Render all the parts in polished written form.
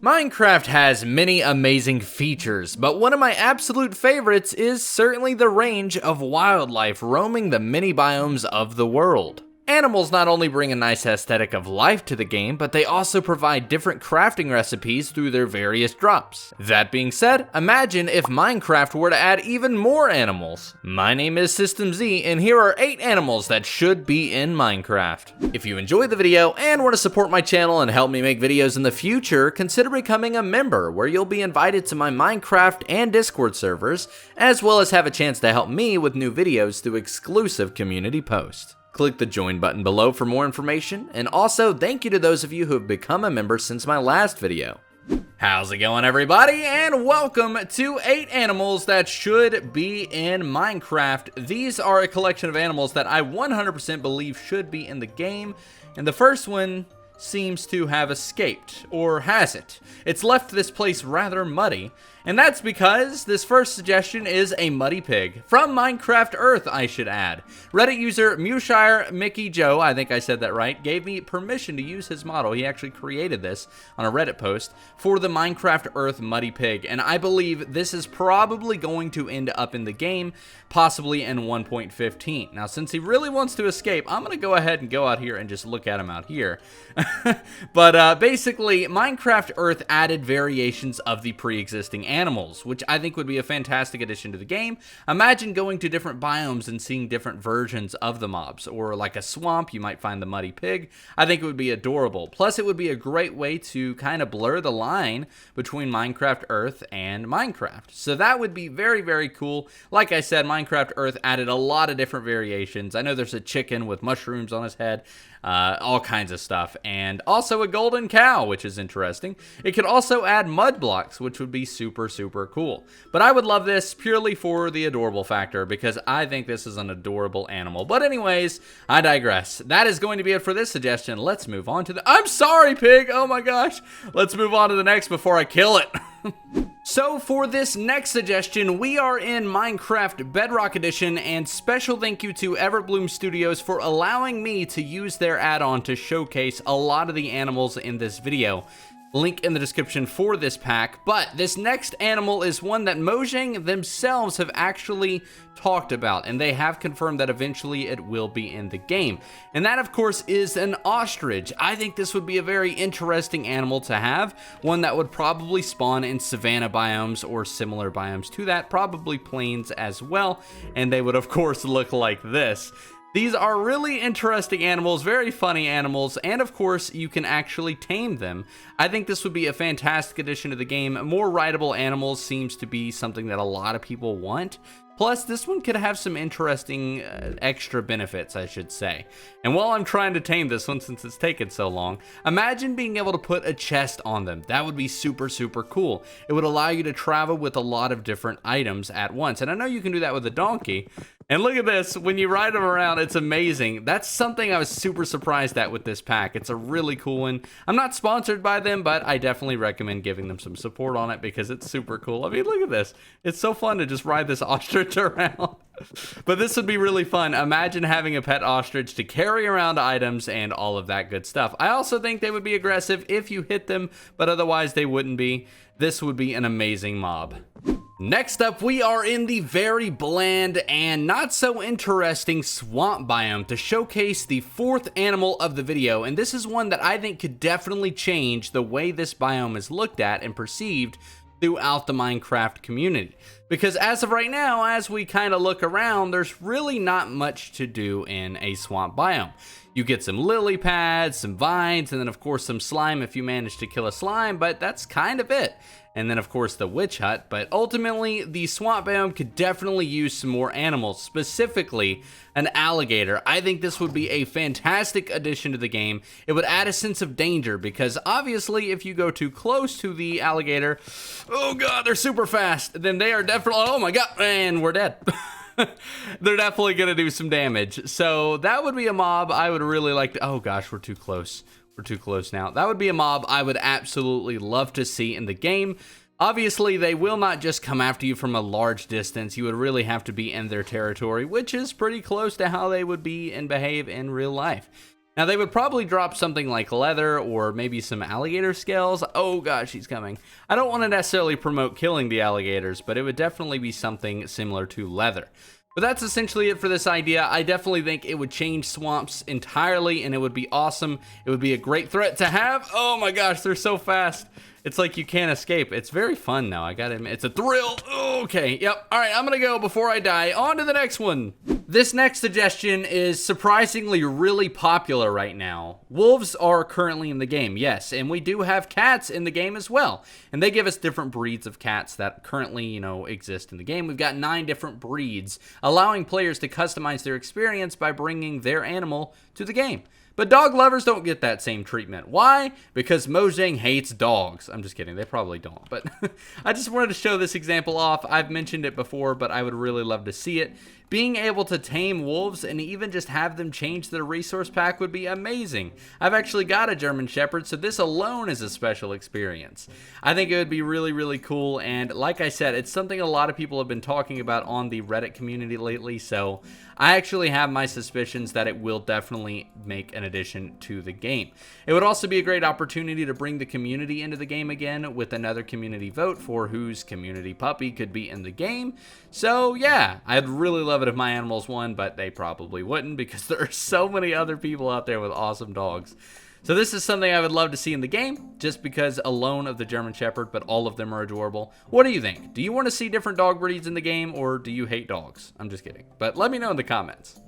Minecraft has many amazing features, but one of my absolute favorites is certainly the range of wildlife roaming the many biomes of the world. Animals not only bring a nice aesthetic of life to the game, but they also provide different crafting recipes through their various drops. That being said, imagine if Minecraft were to add even more animals. My name is System Z, and here are 8 animals that should be in Minecraft. If you enjoyed the video and want to support my channel and help me make videos in the future, consider becoming a member, where you'll be invited to my Minecraft and Discord servers, as well as have a chance to help me with new videos through exclusive community posts. Click the join button below for more information, and also thank you to those of you who have become a member since my last video. How's it going, everybody, and welcome to 8 animals that should be in Minecraft. These are a collection of animals that I 100% believe should be in the game, and the first one seems to have escaped, or has it? It's left this place rather muddy, and that's because this first suggestion is a muddy pig, from Minecraft Earth, I should add. Reddit user MushirMickeyJoe, I think I said that right, gave me permission to use his model. He actually created this on a Reddit post for the Minecraft Earth muddy pig, and I believe this is probably going to end up in the game, possibly in 1.15. Now, since he really wants to escape, I'm going to go ahead and go out here and just look at him out here. But basically, Minecraft Earth added variations of the pre-existing animals, which I think would be a fantastic addition to the game. Imagine going to different biomes and seeing different versions of the mobs, or like a swamp, you might find the muddy pig. I think it would be adorable. Plus, it would be a great way to kind of blur the line between Minecraft Earth and Minecraft. So that would be very, very cool. Like I said, Minecraft Earth added a lot of different variations. I know there's a chicken with mushrooms on his head, all kinds of stuff, and also a golden cow, which is interesting. It could also add mud blocks, which would be super, super cool. But I would love this purely for the adorable factor, because I think this is an adorable animal. But anyways, I digress. That is going to be it for this suggestion. Let's move on to the... I'm sorry, pig! Oh my gosh! Let's move on to the next before I kill it. So for this next suggestion, we are in Minecraft Bedrock Edition, and special thank you to EverbloomStudios for allowing me to use their add-on to showcase a lot of the animals in this video. Link in the description for this pack, but this next animal is one that Mojang themselves have actually talked about, and they have confirmed that eventually it will be in the game. And that, of course, is an ostrich. I think this would be a very interesting animal to have, one that would probably spawn in savanna biomes or similar biomes to that, probably plains as well, and they would, of course, look like this. These are really interesting animals, very funny animals, and of course, you can actually tame them. I think this would be a fantastic addition to the game. More rideable animals seems to be something that a lot of people want. Plus, this one could have some interesting extra benefits, I should say. And while I'm trying to tame this one, since it's taken so long, imagine being able to put a chest on them. That would be super, super cool. It would allow you to travel with a lot of different items at once. And I know you can do that with a donkey. And look at this, when you ride them around, it's amazing. That's something I was super surprised at with this pack. It's a really cool one. I'm not sponsored by them, but I definitely recommend giving them some support on it because it's super cool. I mean, look at this. It's so fun to just ride this ostrich around. But this would be really fun. Imagine having a pet ostrich to carry around items and all of that good stuff. I also think they would be aggressive if you hit them, but otherwise they wouldn't be. This would be an amazing mob. Next up, we are in the very bland and not so interesting swamp biome to showcase the 4th animal of the video, and this is one that I think could definitely change the way this biome is looked at and perceived throughout the Minecraft community. Because as of right now, as we kind of look around, there's really not much to do in a swamp biome. You get some lily pads, some vines, and then of course some slime if you manage to kill a slime, but that's kind of it. And then of course the witch hut, but ultimately the swamp biome could definitely use some more animals, specifically an alligator. I think this would be a fantastic addition to the game. It would add a sense of danger because obviously if you go too close to the alligator, oh god, they're super fast, then they are definitely, oh my god, and we're dead. They're definitely gonna do some damage. So that would be a mob I would really like to, oh gosh, we're too close. We're too close now. That would be a mob I would absolutely love to see in the game. Obviously, they will not just come after you from a large distance. You would really have to be in their territory, which is pretty close to how they would be and behave in real life. Now, they would probably drop something like leather or maybe some alligator scales. Oh gosh, he's coming. I don't want to necessarily promote killing the alligators, but it would definitely be something similar to leather. But that's essentially it for this idea. I definitely think it would change swamps entirely, and it would be awesome. It would be a great threat to have. Oh my gosh, they're so fast. It's like you can't escape. It's very fun though, I gotta admit. It's a thrill. Okay, yep. All right, I'm gonna go before I die. On to the next one. This next suggestion is surprisingly really popular right now. Wolves are currently in the game, yes, and we do have cats in the game as well. And they give us different breeds of cats that currently, exist in the game. We've got 9 different breeds, allowing players to customize their experience by bringing their animal to the game. But dog lovers don't get that same treatment. Why? Because Mojang hates dogs. I'm just kidding. They probably don't. But I just wanted to show this example off. I've mentioned it before, but I would really love to see it. Being able to tame wolves and even just have them change their resource pack would be amazing. I've actually got a German Shepherd, so this alone is a special experience. I think it would be really, really cool, and like I said, it's something a lot of people have been talking about on the Reddit community lately, so I actually have my suspicions that it will definitely make an addition to the game. It would also be a great opportunity to bring the community into the game again with another community vote for whose community puppy could be in the game. So yeah, I'd really love it if my animals won, but they probably wouldn't because there are so many other people out there with awesome dogs. So this is something I would love to see in the game, just because alone of the German Shepherd, but all of them are adorable. What do you think? Do you want to see different dog breeds in the game, or do you hate dogs? I'm just kidding, but let me know in the comments.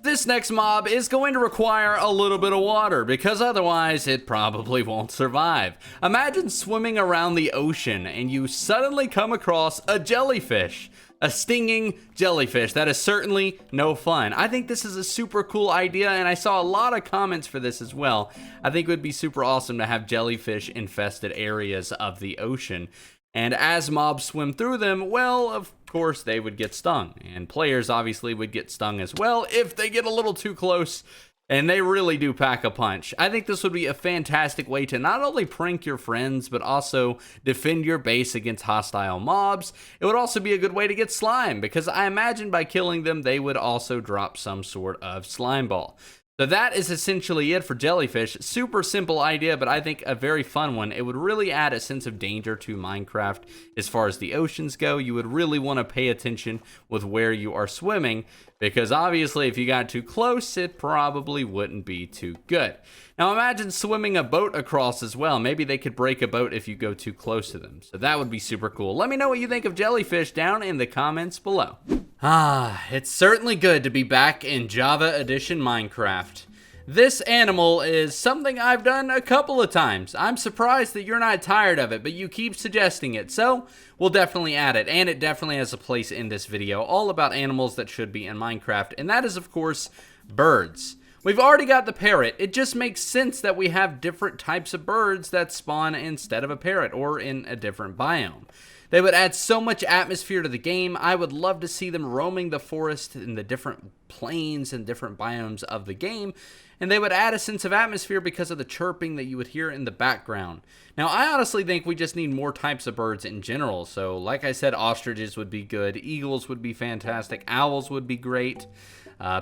This next mob is going to require a little bit of water, because otherwise it probably won't survive. Imagine swimming around the ocean and you suddenly come across a jellyfish. A stinging jellyfish. That is certainly no fun. I think this is a super cool idea, and I saw a lot of comments for this as well. I think it would be super awesome to have jellyfish infested areas of the ocean. And as mobs swim through them, well, of course they would get stung. And players obviously would get stung as well if they get a little too close. And they really do pack a punch. I think this would be a fantastic way to not only prank your friends, but also defend your base against hostile mobs. It would also be a good way to get slime, because I imagine by killing them, they would also drop some sort of slime ball. So that is essentially it for jellyfish. Super simple idea, but I think a very fun one. It would really add a sense of danger to Minecraft as far as the oceans go. You would really want to pay attention with where you are swimming, because obviously if you got too close, it probably wouldn't be too good. Now imagine swimming a boat across as well. Maybe they could break a boat if you go too close to them. So that would be super cool. Let me know what you think of jellyfish down in the comments below. It's certainly good to be back in Java Edition Minecraft. This animal is something I've done a couple of times. I'm surprised that you're not tired of it, but you keep suggesting it, so we'll definitely add it. And it definitely has a place in this video, all about animals that should be in Minecraft, and that is, of course, birds. We've already got the parrot. It just makes sense that we have different types of birds that spawn instead of a parrot or in a different biome. They would add so much atmosphere to the game. I would love to see them roaming the forest in the different plains and different biomes of the game. And they would add a sense of atmosphere because of the chirping that you would hear in the background. Now, I honestly think we just need more types of birds in general. So, like I said, ostriches would be good. Eagles would be fantastic. Owls would be great.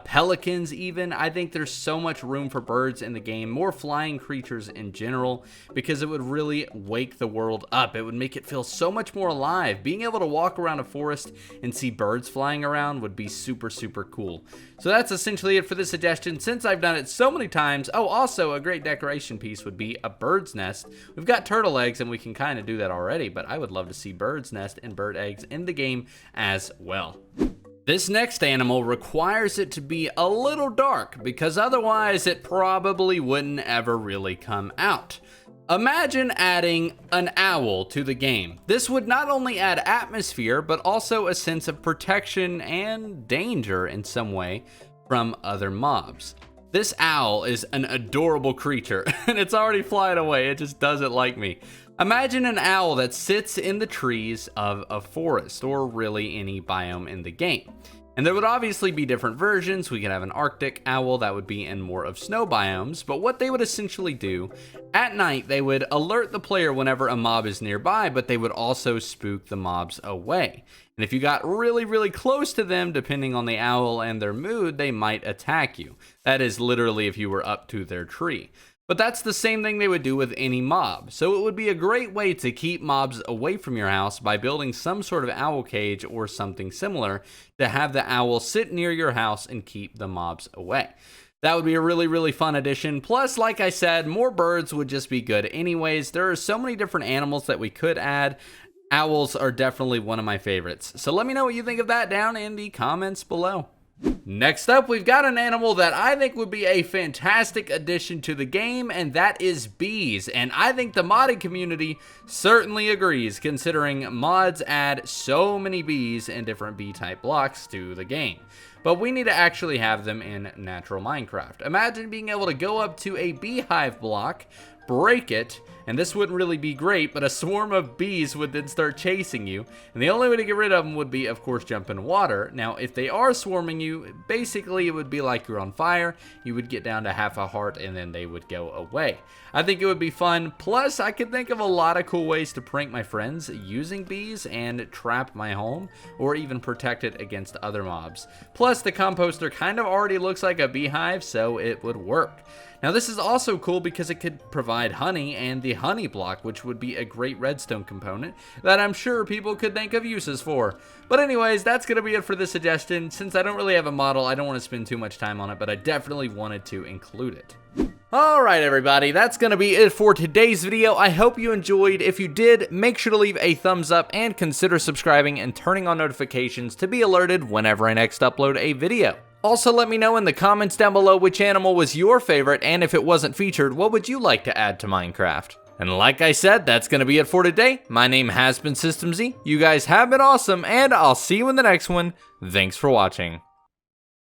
Pelicans even. I think there's so much room for birds in the game, more flying creatures in general, because it would really wake the world up. It would make it feel so much more alive. Being able to walk around a forest and see birds flying around would be super, super cool. So that's essentially it for this suggestion, since I've done it so many times. Oh, also a great decoration piece would be a bird's nest. We've got turtle eggs and we can kind of do that already, but I would love to see bird's nest and bird eggs in the game as well. This next animal requires it to be a little dark, because otherwise it probably wouldn't ever really come out. Imagine adding an owl to the game. This would not only add atmosphere, but also a sense of protection and danger in some way from other mobs. This owl is an adorable creature, and it's already flying away. It just doesn't like me. Imagine an owl that sits in the trees of a forest, or really any biome in the game. And there would obviously be different versions. We could have an Arctic owl that would be in more of snow biomes, but what they would essentially do, at night they would alert the player whenever a mob is nearby, but they would also spook the mobs away. And if you got really close to them, depending on the owl and their mood, they might attack you. That is literally if you were up to their tree. But that's the same thing they would do with any mob. So it would be a great way to keep mobs away from your house by building some sort of owl cage or something similar to have the owl sit near your house and keep the mobs away. That would be a really fun addition. Plus, like I said, more birds would just be good anyways. There are so many different animals that we could add. Owls are definitely one of my favorites. So let me know what you think of that down in the comments below. Next up, we've got an animal that I think would be a fantastic addition to the game, and that is bees. And I think the modding community certainly agrees, considering mods add so many bees and different bee-type blocks to the game. But we need to actually have them in natural Minecraft. Imagine being able to go up to a beehive block, break it, and this wouldn't really be great, but a swarm of bees would then start chasing you, and the only way to get rid of them would be, of course, jump in water. Now, if they are swarming you, basically it would be like you're on fire. You would get down to half a heart, and then they would go away. I think it would be fun. Plus, I could think of a lot of cool ways to prank my friends using bees and trap my home, or even protect it against other mobs. Plus, the composter kind of already looks like a beehive, so it would work. Now, this is also cool because it could provide honey and the honey block, which would be a great redstone component that I'm sure people could think of uses for. But anyways, that's going to be it for this suggestion. Since I don't really have a model, I don't want to spend too much time on it, but I definitely wanted to include it. Alright everybody, that's going to be it for today's video. I hope you enjoyed. If you did, make sure to leave a thumbs up and consider subscribing and turning on notifications to be alerted whenever I next upload a video. Also, let me know in the comments down below which animal was your favorite, and if it wasn't featured, what would you like to add to Minecraft? And like I said, that's going to be it for today. My name has been SystemZ. You guys have been awesome, and I'll see you in the next one. Thanks for watching.